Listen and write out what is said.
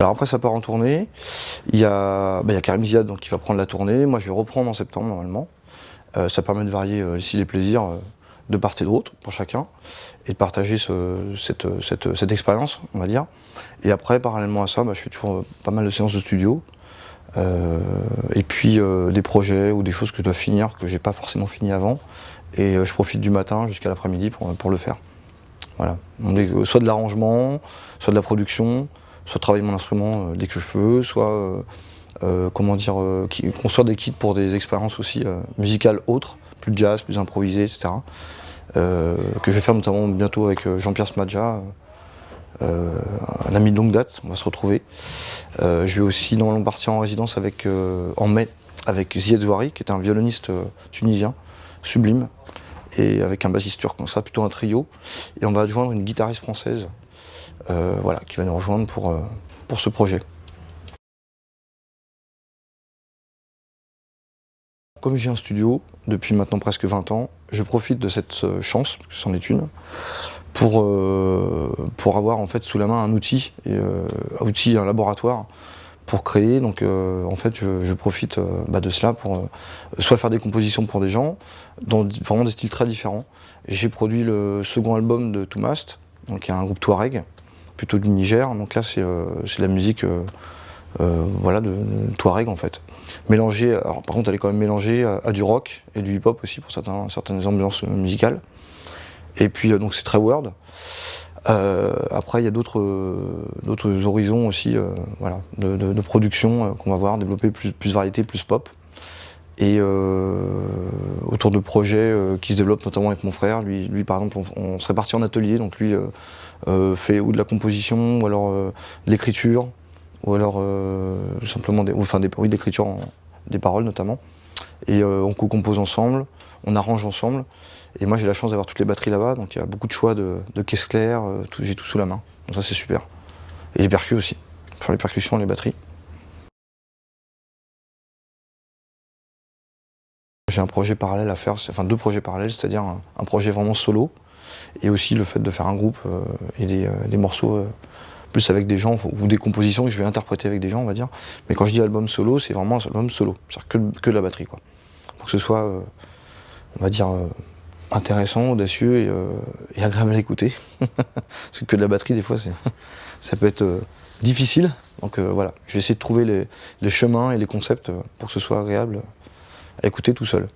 Alors après ça part en tournée, il y a Karim Ziad donc, qui va prendre la tournée, moi je vais reprendre en septembre normalement. Ça permet de varier ici les plaisirs de part et d'autre pour chacun et de partager cette expérience, on va dire. Et après, parallèlement à ça, je fais toujours pas mal de séances de studio. Et puis des projets ou des choses que je dois finir, que j'ai pas forcément fini avant. Et je profite du matin jusqu'à l'après-midi pour le faire. Voilà. Soit de l'arrangement, soit de la production, soit travailler mon instrument dès que je peux, soit construire des kits pour des expériences aussi musicales autres, plus jazz, plus improvisées, etc. Que je vais faire notamment bientôt avec Jean-Pierre Smadja, un ami de longue date, on va se retrouver. Je vais aussi normalement partir en résidence en mai avec Zied Zouari, qui est un violoniste tunisien, sublime, et avec un bassiste turc, donc ça plutôt un trio. Et on va adjoindre une guitariste française qui va nous rejoindre pour ce projet. Comme j'ai un studio depuis maintenant presque 20 ans, je profite de cette chance, parce que c'en est une, pour avoir en fait sous la main un outil, un laboratoire pour créer. Donc en fait je profite de cela pour soit faire des compositions pour des gens dans vraiment des styles très différents. J'ai produit le second album de Toumast, donc un groupe Touareg, plutôt du Niger. Donc là c'est la musique de Touareg en fait. Mélangée, alors par contre elle est quand même mélangée à du rock et du hip-hop aussi pour certaines ambiances musicales. Et puis donc c'est très world. Après il y a d'autres horizons aussi de production qu'on va voir développer plus variété, plus pop. Et autour de projets qui se développent notamment avec mon frère. Lui par exemple on serait parti en atelier, donc lui fait ou de la composition ou alors de l'écriture ou alors simplement de l'écriture, des paroles notamment. Et on co-compose ensemble, on arrange ensemble. Et moi j'ai la chance d'avoir toutes les batteries là-bas, donc il y a beaucoup de choix de caisses claires, j'ai tout sous la main. Donc ça c'est super. Et les percus aussi, faire les percussions, les batteries. J'ai un projet parallèle à faire, enfin deux projets parallèles, c'est-à-dire un projet vraiment solo, et aussi le fait de faire un groupe et des morceaux plus avec des gens, ou des compositions que je vais interpréter avec des gens, on va dire. Mais quand je dis album solo, c'est vraiment un album solo, c'est-à-dire que de la batterie, quoi. Pour que ce soit, on va dire, intéressant, audacieux et agréable à écouter. Parce que de la batterie, des fois, ça peut être difficile. Donc voilà, je vais essayer de trouver les chemins et les concepts pour que ce soit agréable à écouter tout seul.